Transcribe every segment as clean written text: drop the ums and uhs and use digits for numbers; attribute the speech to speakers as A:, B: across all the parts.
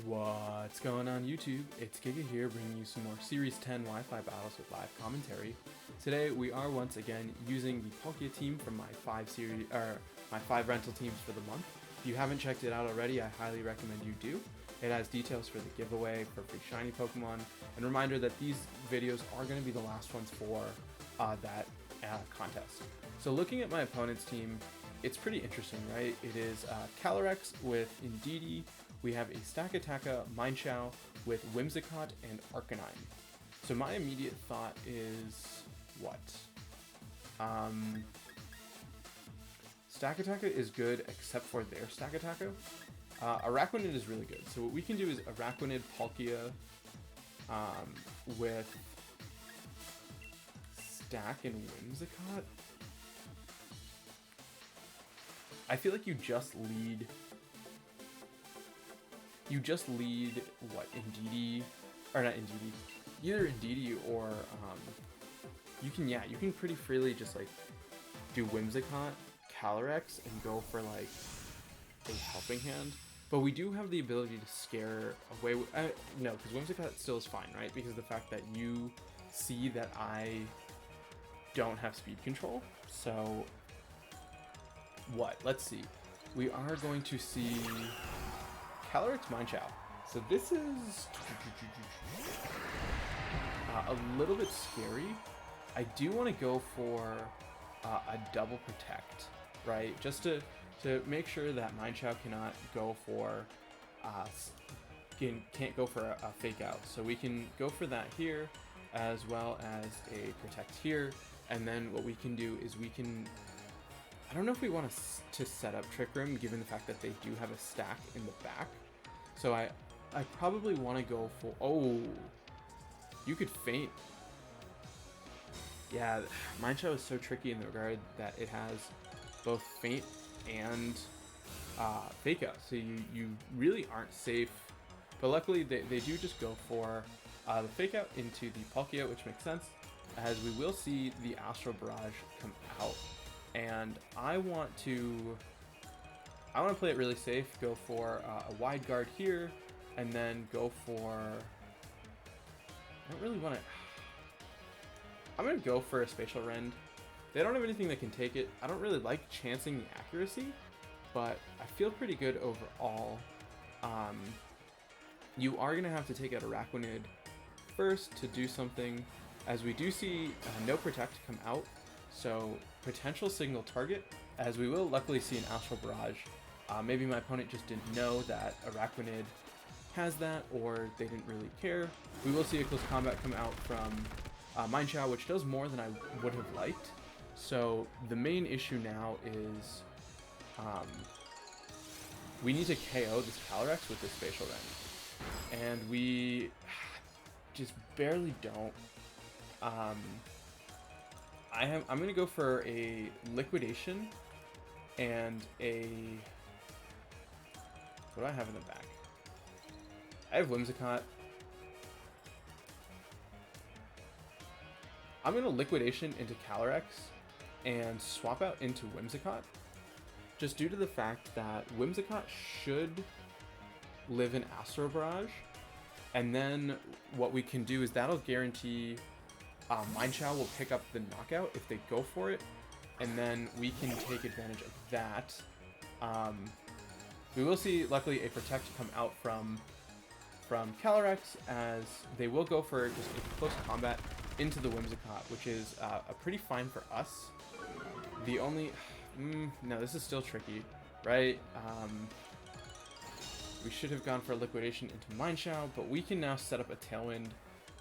A: What's going on YouTube? It's Giga here bringing you some more Series 10 Wi-Fi battles with live commentary. Today we are once again using the Palkia team from my 5 rental teams for the month. If you haven't checked it out already, I highly recommend you do. It has details for the giveaway, for free shiny Pokemon, and a reminder that these videos are going to be the last ones for that contest. So looking at my opponent's team, it's pretty interesting, right? It is Calyrex with Indeedee. We have a Stakataka Mineshaw with Whimsicott and Arcanine. So my immediate thought is what? Stakataka is good except for their Stakataka. Araquanid is really good. So what we can do is Araquanid Palkia with Stack and Whimsicott. I feel like you just lead what, Indeedee, or not Indeedee, either Indeedee or you can pretty freely just like do Whimsicott, Calyrex, and go for like a helping hand. But we do have the ability to scare away. No, because Whimsicott still is fine, right? Because of the fact that you see that I don't have speed control. So what? Let's see. We are going to see Calyrex Mineshaw. So this is a little bit scary. I do want to go for a double protect, right? Just to make sure that Mineshaw cannot go for can't go for a fake out. So we can go for that here, as well as a protect here, and then what we can do is we can. I don't know if we want to set up Trick Room, given the fact that they do have a stack in the back. So I probably want to go for... Oh, you could feint. Yeah, Mineshaw is so tricky in the regard that it has both feint and fake out. So you really aren't safe. But luckily they do just go for the fake out into the Palkia, which makes sense, as we will see the Astral Barrage come out. And I want to play it really safe, go for a wide guard here, and then go for... I don't really want to... I'm going to go for a Spatial Rend. They don't have anything that can take it. I don't really like chancing the accuracy, but I feel pretty good overall. You are going to have to take out Araquanid first to do something, as we do see no Protect come out. So potential signal target, as we will luckily see an Astral Barrage. Maybe my opponent just didn't know that Araquanid has that, or they didn't really care. We will see a close combat come out from Mineshaw, which does more than I would have liked. So the main issue now is we need to KO this Calyrex with this Spatial Rend, and we just barely don't. I'm going to go for a Liquidation and a... What do I have in the back? I have Whimsicott. I'm going to Liquidation into Calyrex and swap out into Whimsicott, just due to the fact that Whimsicott should live in Astral Barrage, and then what we can do is that'll guarantee Mineshaw will pick up the knockout if they go for it, and then we can take advantage of that. We will see, luckily, a Protect come out from Calyrex, as they will go for just a close combat into the Whimsicott, which is a pretty fine for us. The only... no, this is still tricky, right? We should have gone for a Liquidation into Mineshaw, but we can now set up a Tailwind.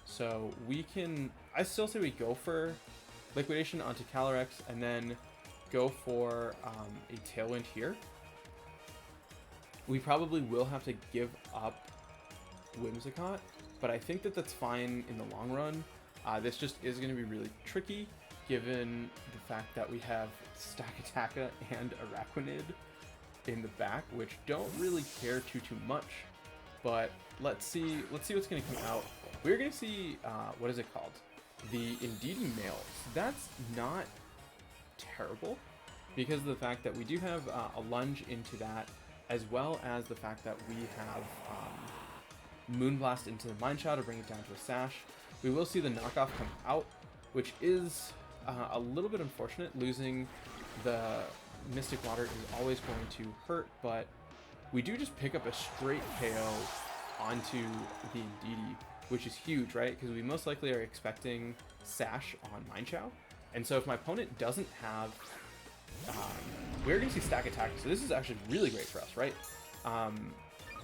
A: So we can... I still say we go for Liquidation onto Calyrex and then go for a Tailwind here. We probably will have to give up Whimsicott, but I think that that's fine in the long run. This just is going to be really tricky, given the fact that we have Stakataka and Araquanid in the back, which don't really care too much. But let's see what's going to come out. We're going to see, what is it called? The Indeedee Males. That's not terrible, because of the fact that we do have a lunge into that, as well as the fact that we have Moonblast into the Mine Shower to bring it down to a Sash. We will see the knockoff come out, which is a little bit unfortunate. Losing the Mystic Water is always going to hurt, but we do just pick up a straight KO onto the Indeedee, which is huge, right? Because we most likely are expecting Sash on Mine Shower. And so if my opponent doesn't have... we're going to see Stakataka, so this is actually really great for us, right?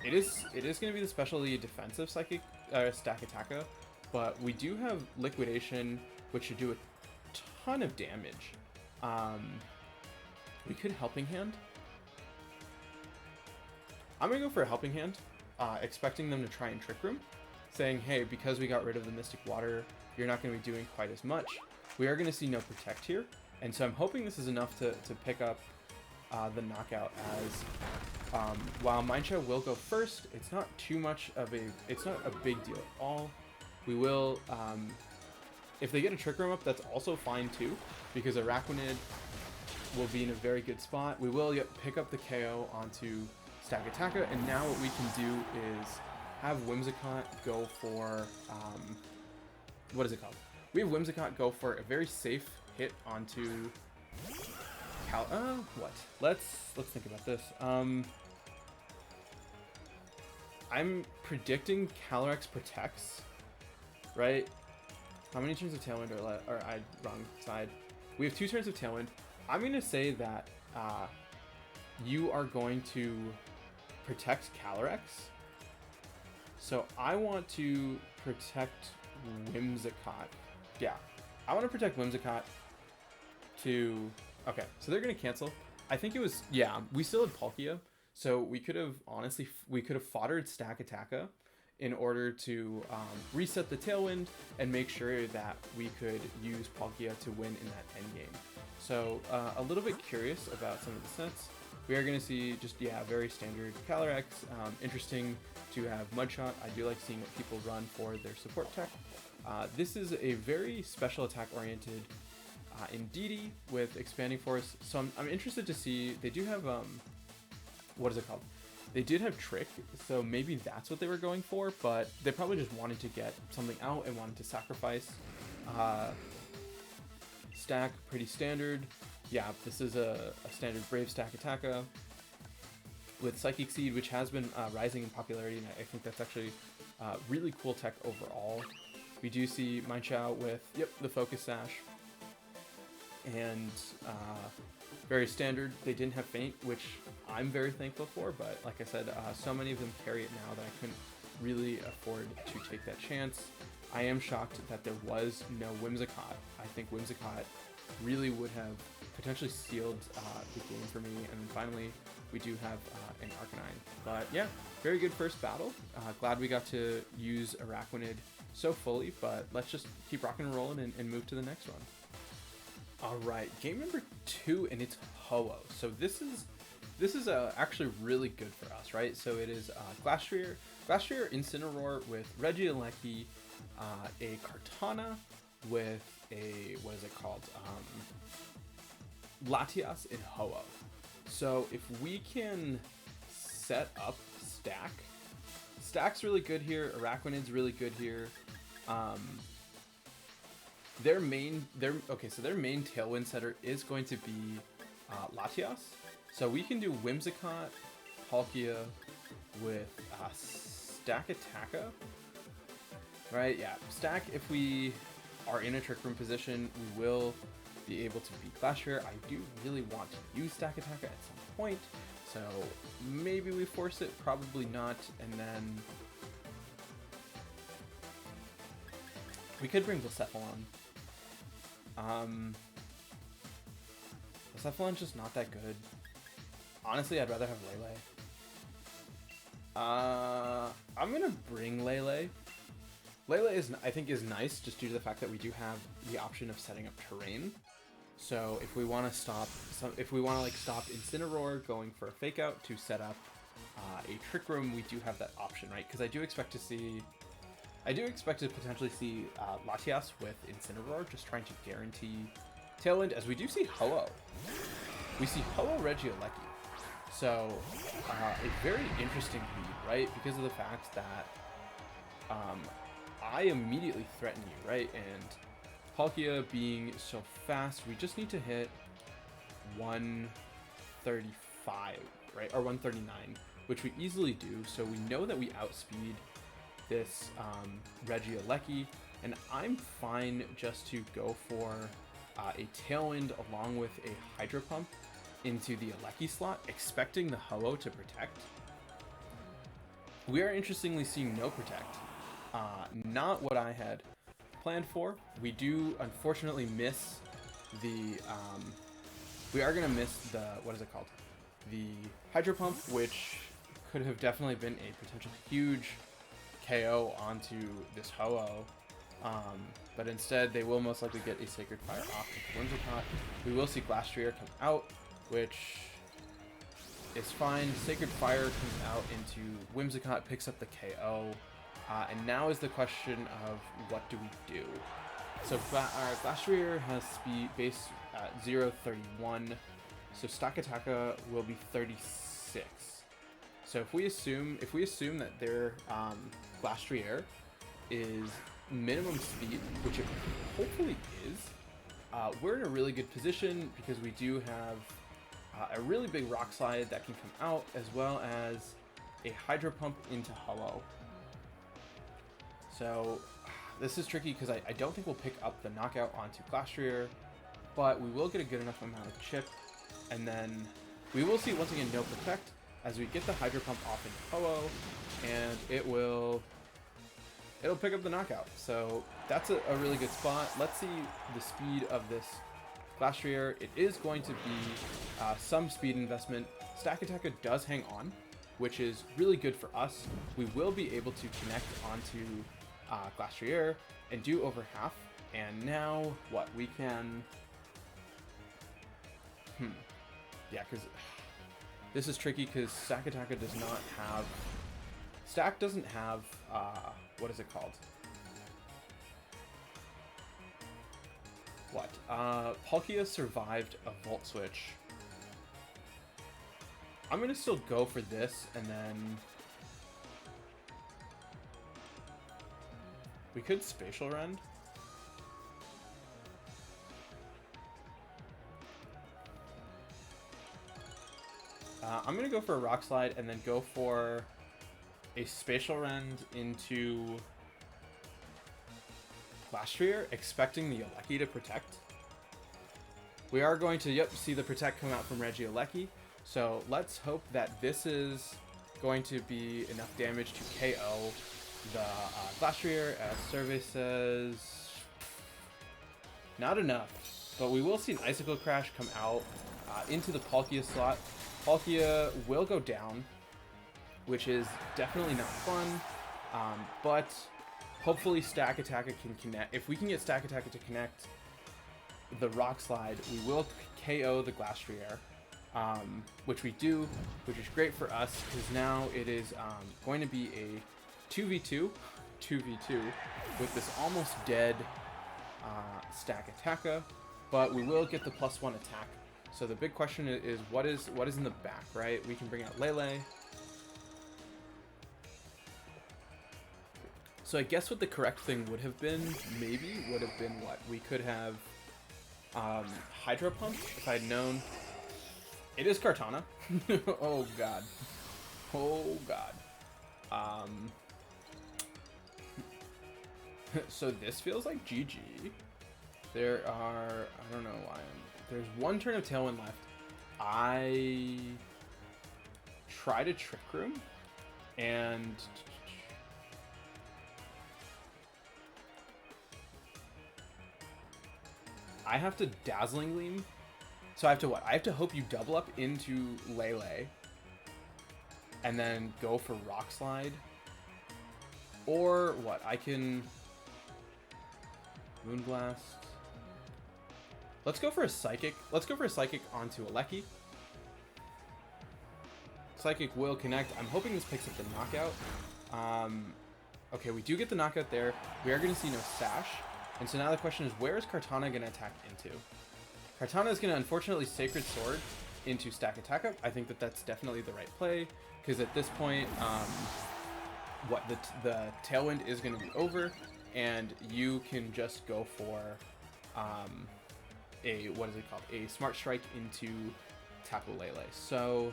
A: It is going to be the specialty defensive Psychic Stakataka, but we do have Liquidation, which should do a ton of damage. We could Helping Hand. I'm going to go for a Helping Hand, expecting them to try and Trick Room, saying, hey, because we got rid of the Mystic Water, you're not going to be doing quite as much. We are going to see no Protect here, and so I'm hoping this is enough to pick up the knockout, as while Mine Shower will go first, it's not too much of it's not a big deal at all. We will, if they get a Trick Room up, that's also fine too, because Araquanid will be in a very good spot. We will pick up the KO onto Stakataka, and now what we can do is have Whimsicott go for, what is it called? We have Whimsicott go for a very safe hit onto what? Let's think about this. I'm predicting Calyrex protects, right? How many turns of Tailwind are I wrong side? We have 2 turns of Tailwind. I'm going to say that you are going to protect Calyrex. So I want to protect Whimsicott. Yeah, I want to protect Whimsicott to... Okay, so they're going to cancel. I think it was... Yeah, we still had Palkia. So we could have, honestly, we could have foddered Stakataka in order to reset the Tailwind and make sure that we could use Palkia to win in that endgame. So a little bit curious about some of the sets. We are going to see just, yeah, very standard Calyrex. Interesting to have Mudshot. I do like seeing what people run for their support tech. This is a very special attack oriented Indeedee with Expanding Force. So I'm interested to see, they do have, what is it called? They did have Trick, so maybe that's what they were going for, but they probably just wanted to get something out and wanted to sacrifice. Stack, pretty standard. Yeah, this is a standard Brave Stakataka with Psychic Seed, which has been rising in popularity, and I think that's actually really cool tech overall. We do see Mine Shower with, the Focus Sash, and very standard. They didn't have Feint, which I'm very thankful for, but like I said, so many of them carry it now that I couldn't really afford to take that chance. I am shocked that there was no Whimsicott. I think Whimsicott really would have potentially sealed the game for me, and then finally we do have an Arcanine. But yeah, very good first battle. Glad we got to use Araquanid so fully, but let's just keep rocking and rolling and move to the next one. Alright, game number 2, and it's Ho-Oh. So this is actually really good for us, right? So it is Glastrier Incineroar with Regieleki, a Kartana with a, what is it called? Latias and Ho-Oh. So if we can set up Stack's really good here, Araquanid's really good here. Their main Tailwind setter is going to be Latias. So we can do Whimsicott, Palkia with Stakataka. Right, yeah. Stack, if we are in a Trick Room position, we will be able to beat Glastrier. I do really want to use Stakataka at some point, so maybe we force it, probably not, and then we could bring Blacephalon. Blacephalon's just not that good. Honestly, I'd rather have Lele. I'm gonna bring Lele. Lele I think is nice just due to the fact that we do have the option of setting up terrain. So if we want to stop Incineroar going for a Fake Out to set up a Trick Room, we do have that option, right? Because I do expect to potentially see Latias with Incineroar, just trying to guarantee Tailwind, as we do see Ho-Oh. We see Ho-Oh Regieleki. So a very interesting lead, right? Because of the fact that I immediately threaten you, right? And Palkia being so fast, we just need to hit 135, right? Or 139, which we easily do. So we know that we outspeed this Regieleki, and I'm fine just to go for a Tailwind along with a Hydro Pump into the Aleki slot, expecting the Ho-Oh to protect. We are interestingly seeing no protect. Not what I had planned for. We do unfortunately miss the, we are gonna miss the, what is it called? The Hydro Pump, which could have definitely been a potential huge KO onto this Ho-Oh. But instead, they will most likely get a Sacred Fire off into Whimsicott. We will see Glastrier come out, which is fine. Sacred Fire comes out into Whimsicott, picks up the KO. And now is the question of what do we do? So Glastrier has speed base at 0.31, so Stakataka will be 36. So if we assume that their Glastrier is minimum speed, which it hopefully is, we're in a really good position because we do have a really big Rock Slide that can come out, as well as a Hydro Pump into Ho-Oh. So this is tricky because I don't think we'll pick up the knockout onto Glastrier, but we will get a good enough amount of chip, and then we will see once again no protect as we get the Hydro Pump off into Ho-Oh, and it'll pick up the knockout. So that's a really good spot. Let's see the speed of this Glastrier. It is going to be some speed investment. Stakataka does hang on, which is really good for us. We will be able to connect onto Glastrier and do over half. And now what we can... Yeah, because this is tricky because Stakataka does not have... Stack doesn't have... what is it called? What? Palkia survived a Volt Switch. I'm gonna still go for this, and then... We could Spatial Rend. I'm gonna go for a Rock Slide, and then go for a Spatial Rend into Glastrier, expecting the Aleki to protect. We are going to, see the protect come out from Regieleki. So let's hope that this is going to be enough damage to KO the Glastrier, as Survey says. Not enough, but we will see an Icicle Crash come out into the Palkia slot. Palkia will go down, which is definitely not fun, but hopefully Stakataka can connect. If we can get Stakataka to connect the Rock Slide, we will KO the Glastrier, which we do, which is great for us, because now it is going to be a 2v2 with this almost dead Stakataka, but we will get the +1 attack. So the big question is what is in the back, right? We can bring out Lele. So I guess what the correct thing would have been, what? We could have Hydro Pump if I'd known. It is Kartana. Oh god. Oh god. So this feels like GG. There are, I don't know why there's one turn of Tailwind left. I try to Trick Room, and I have to Dazzling Gleam. So I have to what? I have to hope you double up into Lele, and then go for Rock Slide. Or what? I can Moonblast. Let's go for a Psychic. Let's go for a Psychic onto Aleki. Psychic will connect. I'm hoping this picks up the knockout. Okay, we do get the knockout there. We are going to see no Sash. And so now the question is, where is Kartana going to attack into? Kartana is going to unfortunately Sacred Sword into Stakataka. I think that that's definitely the right play, because at this point, the Tailwind is going to be over, and you can just go for a Smart Strike into Tapu Lele. So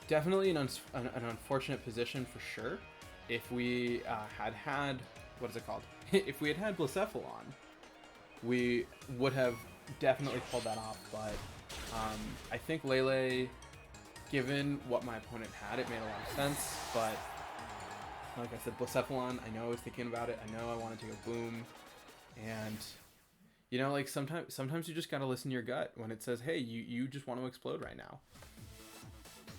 A: definitely an unfortunate position for sure. If we had if we had Blacephalon, we would have definitely pulled that off. But I think Lele, given what my opponent had, it made a lot of sense. But like I said, Blacephalon, I know I was thinking about it. I know I wanted to go boom, and you know, like sometimes you just gotta listen to your gut when it says, hey, you just want to explode right now.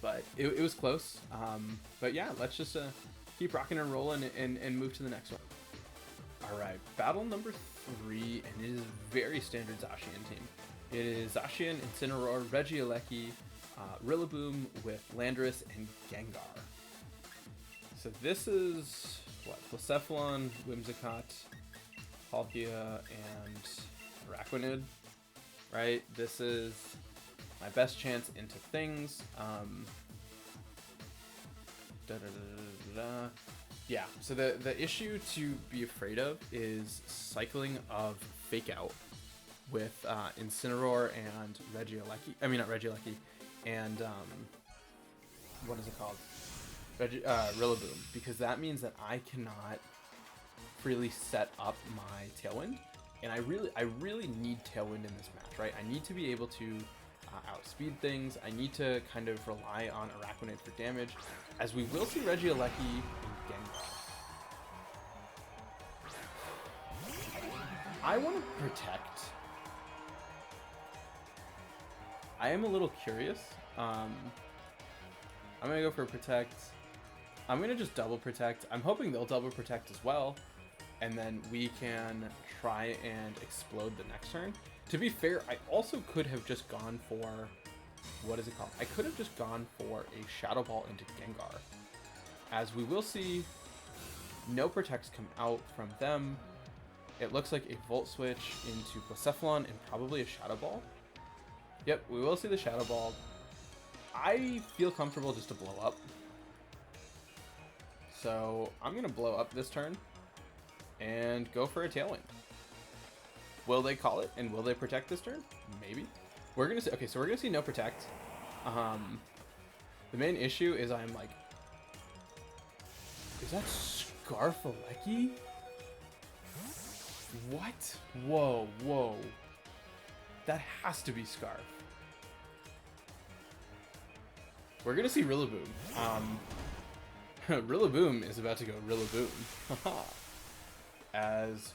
A: But it was close. But yeah, let's just keep rocking and rolling and move to the next one. All right, battle number 3, and it is a very standard Zacian team. It is Zacian, Incineroar, Regieleki, Rillaboom with Landorus and Gengar. So this is what, Blacephalon, Whimsicott, Palkia, and Araquanid, right? This is my best chance into things. Yeah, so the issue to be afraid of is cycling of Fake Out with Incineroar and Regieleki. I mean, not Regieleki, and what is it called? Rillaboom, because that means that I cannot freely set up my Tailwind, and I really need Tailwind in this match, right? I need to be able to outspeed things. I need to kind of rely on Araquanid for damage, as we will see Regieleki and Gengar. I want to protect. I am a little curious. I'm gonna go for protect. I'm gonna just double protect. I'm hoping they'll double protect as well, and then we can try and explode the next turn. To be fair, I also could have just gone for, what is it called? I could have just gone for a Shadow Ball into Gengar. As we will see, no protects come out from them. It looks like a Volt Switch into Blacephalon and probably a Shadow Ball. Yep, we will see the Shadow Ball. I feel comfortable just to blow up. So I'm going to blow up this turn and go for a Tailwind. Will they call it, and will they protect this turn? Maybe. We're gonna see. Okay, so we're gonna see no protect. The main issue is I'm like, is that Scarfaleki? What? Whoa. That has to be Scarf. We're gonna see Rillaboom. Rillaboom is about to go Rillaboom. As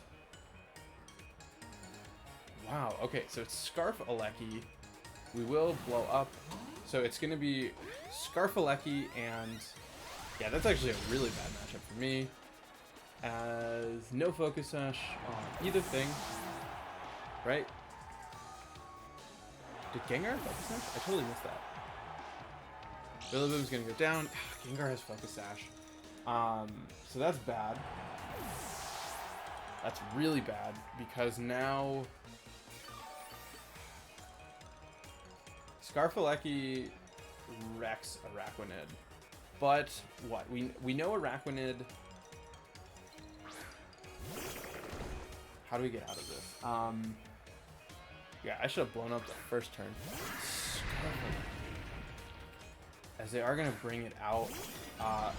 A: wow, okay, so it's Scarfaleki. We will blow up. So it's going to be Scarfaleki, and yeah, that's actually a really bad matchup for me. As no Focus Sash on either thing, right? Did Gengar have Focus Sash? I totally missed that. Rillaboom's going to go down. Gengar has Focus Sash. So that's bad. That's really bad, because now Scarfaleki wrecks Araquanid. But what? We know Araquanid. How do we get out of this? Yeah, I should have blown up the first turn. As they are going to bring it out.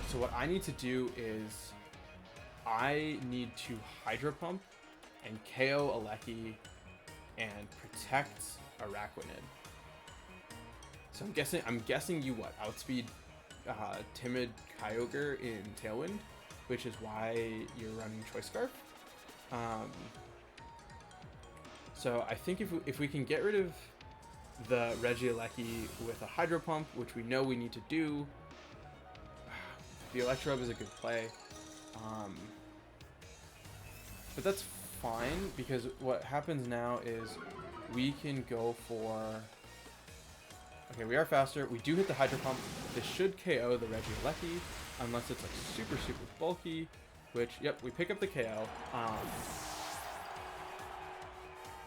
A: So what I need to do is I need to Hydro Pump and KO Aleki and protect Araquanid. So I'm guessing you outspeed Timid Kyogre in Tailwind, which is why you're running Choice Scarf. So I think if we can get rid of the Regieleki with a Hydro Pump, which we know we need to do, the Electrode is a good play. But that's fine, because what happens now is we can go for... Okay, we are faster. We do hit the Hydro Pump. This should KO the Regieleki, unless it's like super bulky, which, yep, we pick up the KO.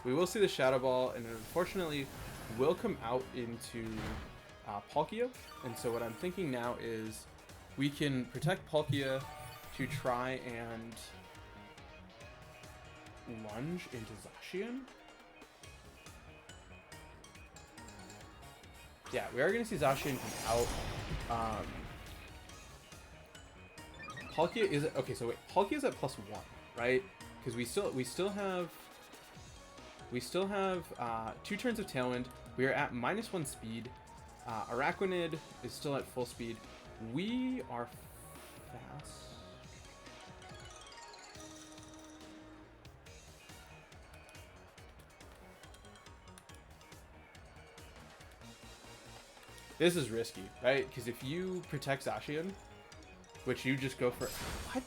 A: We will see the Shadow Ball, and unfortunately will come out into Palkia. And so what I'm thinking now is we can protect Palkia to try and lunge into Zacian. Yeah, we are going to see Zacian come out. Palkia is okay. So wait, Palkia is at +1, right? Because we still have 2 turns of Tailwind. We are at -1 speed. Araquanid is still at full speed. We are fast. This is risky, right? Because if you protect Zacian, which you just go for... What?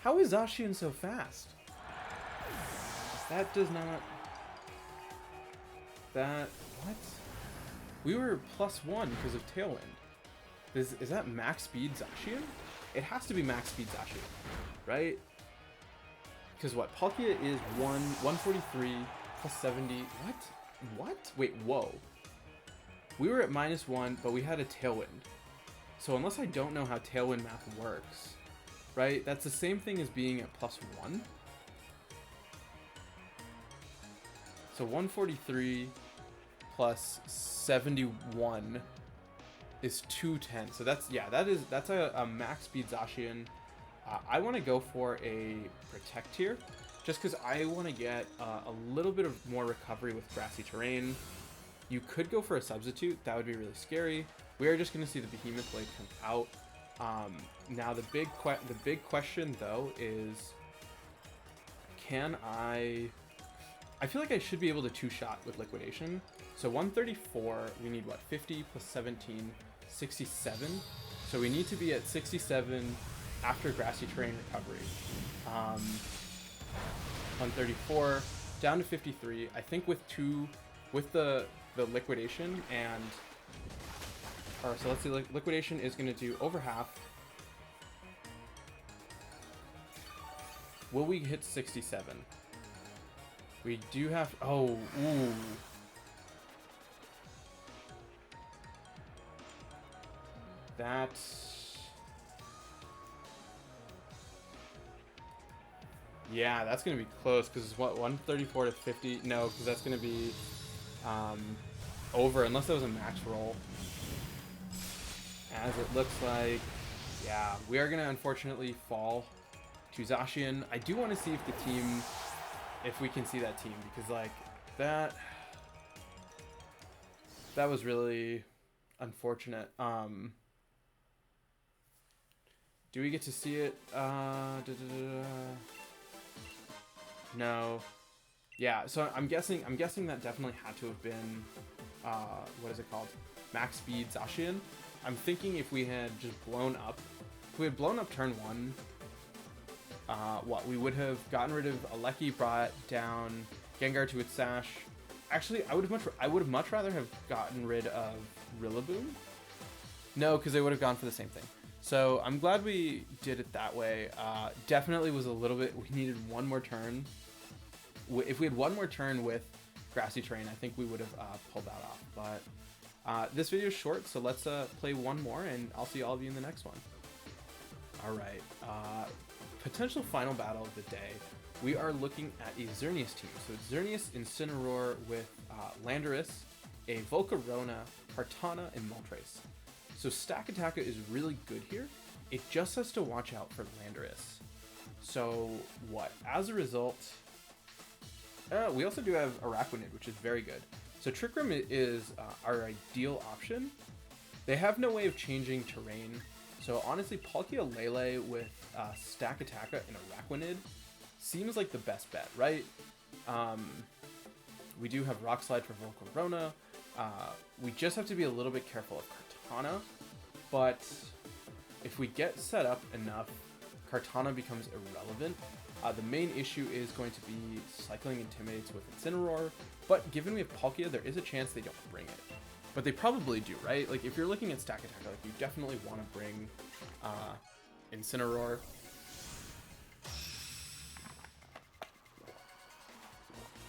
A: How is Zacian so fast? That does not... That... What? We were +1 because of Tailwind. Is that max speed Zacian? It has to be max speed Zacian, right? Because what? Palkia is 143 +70. What? What? Wait, whoa. We were at -1, but we had a Tailwind. So unless I don't know how Tailwind math works, right? That's the same thing as being at +1. So 143 plus 71 is 210. So that's, yeah, that's a max speed Zacian. I want to go for a Protect here, just because I want to get a little bit of more recovery with grassy terrain. You could go for a Substitute. That would be really scary. We are just going to see the Behemoth Blade come out. Now the big question though is, can I feel like I should be able to 2-shot with Liquidation. So 134, we need what, 50 plus 17, 67. So we need to be at 67 after Grassy Terrain recovery. 134 down to 53. I think with the Liquidation and... Alright, so let's see, Liquidation is going to do over half. Will we hit 67? We do have... Oh, ooh. That's... Yeah, that's going to be close, because it's what, 134 to 50? No, because that's going to be over, unless that was a max roll. As it looks like, yeah, we are going to unfortunately fall to Zacian. I do want to see if the team, if we can see that team, because like that was really unfortunate. Do we get to see it? No. Yeah, so I'm guessing that definitely had to have been what is it called? Max speed Zacian. I'm thinking if we had just blown up, if we had blown up turn 1, what, we would have gotten rid of Aleki, brought down Gengar to its Sash. Actually, I would have much rather have gotten rid of Rillaboom. No, because they would have gone for the same thing. So I'm glad we did it that way. Definitely was a little bit, we needed one more turn. If we had one more turn with Grassy Terrain, I think we would have pulled that off. But this video is short, so let's play one more, and I'll see all of you in the next one. All right. Potential final battle of the day. We are looking at a Xerneas team. So it's Xerneas Incineroar with Landorus, a Volcarona, Kartana, and Moltres. So Stakataka is really good here. It just has to watch out for Landorus. So what? As a result, we also do have Araquanid, which is very good. So Trick Room is our ideal option. They have no way of changing terrain. So honestly, Palkia Lele with Stakataka and Araquanid seems like the best bet, right? We do have Rock Slide for Volcarona. We just have to be a little bit careful of Kartana, but if we get set up enough, Kartana becomes irrelevant. The main issue is going to be cycling Intimidates with Incineroar, but given we have Palkia, there is a chance they don't bring it. But they probably do, right? Like, if you're looking at Stakataka, like, you definitely want to bring Incineroar.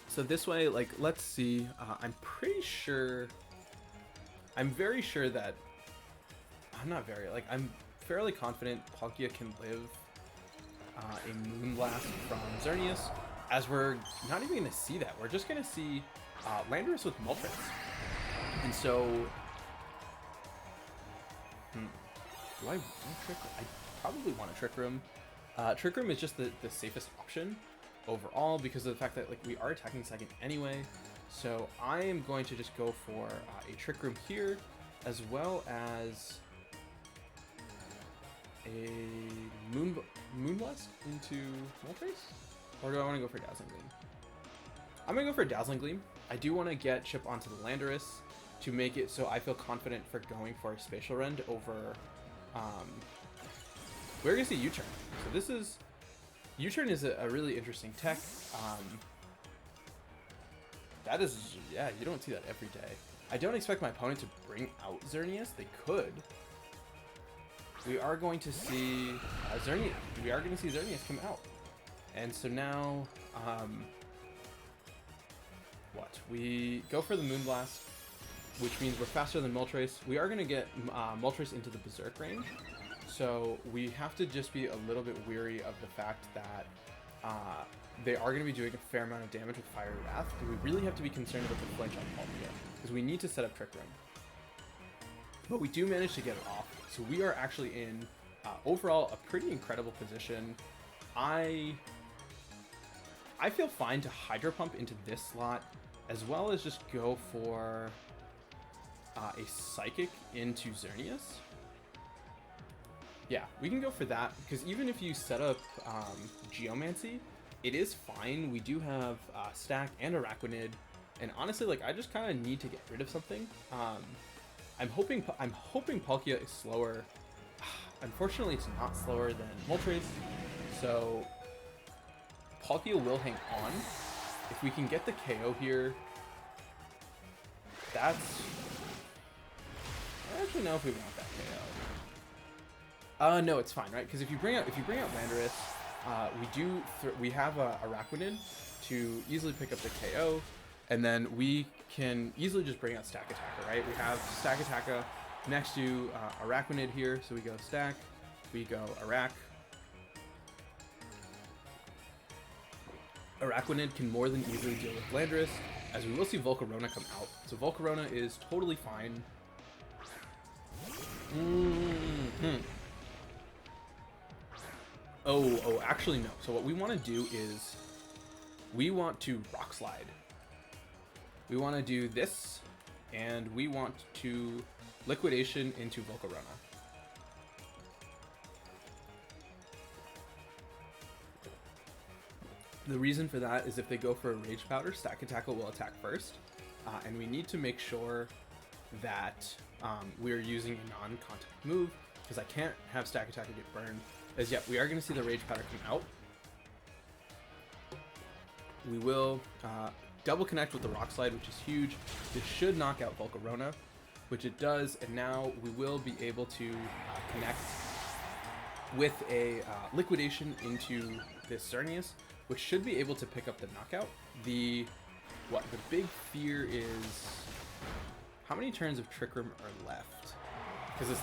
A: So this way, like, let's see. I'm pretty sure... I'm very sure that... I'm not very... Like, I'm fairly confident Palkia can live a Moonblast from Xerneas, as we're not even going to see that. We're just going to see Landorus with Moltres. And so, do I want to Trick Room? I probably want to Trick Room. Trick Room is just the safest option overall because of the fact that like we are attacking second anyway. So I am going to just go for a Trick Room here, as well as a Moonblast into Moltres? Or do I want to go for Dazzling Gleam? I'm going to go for Dazzling Gleam. I do want to get Chip onto the Landorus to make it so I feel confident for going for a Spatial Rend over... we're going to see U-Turn. So this is... U-Turn is a really interesting tech. That is... Yeah, you don't see that every day. I don't expect my opponent to bring out Xerneas. They could. We are going to see Xerneas. We are going to see Xerneas come out. And so now... what? We go for the Moonblast, which means we're faster than Moltres. We are going to get Moltres into the Berserk range. So we have to just be a little bit weary of the fact that they are going to be doing a fair amount of damage with Fire Wrath. And we really have to be concerned about the flinch on Palkia, because we need to set up Trick Room. But we do manage to get it off. So we are actually in, overall, a pretty incredible position. I feel fine to Hydro Pump into this slot, as well as just go for a Psychic into Xerneas. Yeah, we can go for that, because even if you set up Geomancy, it is fine. We do have Stack and Araquanid, and honestly, like, I just kind of need to get rid of something. I'm hoping Palkia is slower. Unfortunately, it's not slower than Moltres, so Palkia will hang on. If we can get the KO here, that's... I don't actually know if we want that KO. No, it's fine, right? Because if you bring out Landorus, we have Araquanid to easily pick up the KO, and then we can easily just bring out Stakataka, right? We have Stakataka next to Araquanid here, so we go Stack, we go Araquanid can more than easily deal with Landorus, as we will see Volcarona come out. So Volcarona is totally fine. Oh, actually no. So what we want to do is we want to Rock Slide. We want to do this, and we want to Liquidation into Volcarona. The reason for that is if they go for a Rage Powder, Stakataka will attack first, and we need to make sure that we're using a non-contact move, because I can't have Stakataka get burned. As yet, we are going to see the Rage Powder come out. We will double connect with the Rock Slide, which is huge. This should knock out Volcarona, which it does, and now we will be able to connect with a Liquidation into this Xerneas, which should be able to pick up the knockout. The big fear is how many turns of Trick Room are left, because this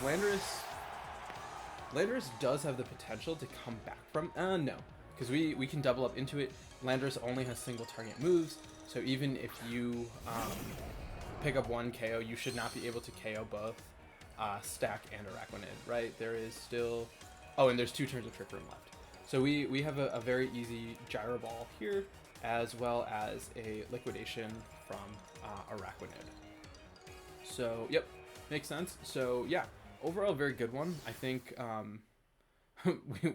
A: Landorus does have the potential to come back from no, because we can double up into it. Landorus only has single target moves, so even if you pick up one KO, you should not be able to KO both Stack and Araquanid, right? There is still... Oh, and there's 2 turns of Trick Room left. So we have a very easy Gyro Ball here, as well as a Liquidation from Araquanid. So, yep, makes sense. So, yeah, overall, very good one. I think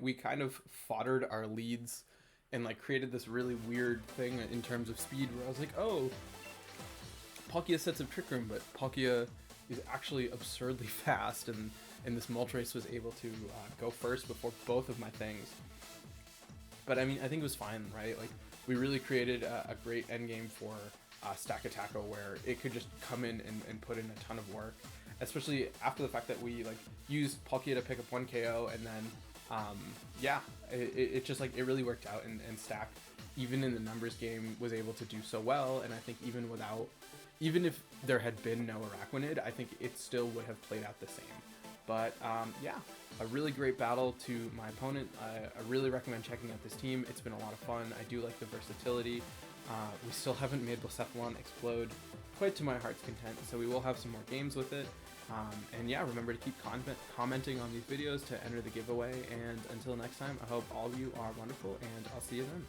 A: we kind of foddered our leads and like created this really weird thing in terms of speed, where I was like, oh, Palkia sets up Trick Room, but Palkia is actually absurdly fast, and this Moltres was able to go first before both of my things. But I mean, I think it was fine, right? Like, we really created a great endgame for Stakataka, where it could just come in and put in a ton of work, especially after the fact that we like used Palkia to pick up 1 KO, and then yeah, it just like it really worked out, and Stack, even in the numbers game, was able to do so well. And I think even if there had been no Araquanid, I think it still would have played out the same. But yeah, a really great battle to my opponent. I really recommend checking out this team. It's been a lot of fun. I do like the versatility. We still haven't made Blacephalon explode quite to my heart's content, so we will have some more games with it. And yeah, remember to keep commenting on these videos to enter the giveaway. And until next time, I hope all of you are wonderful, and I'll see you then.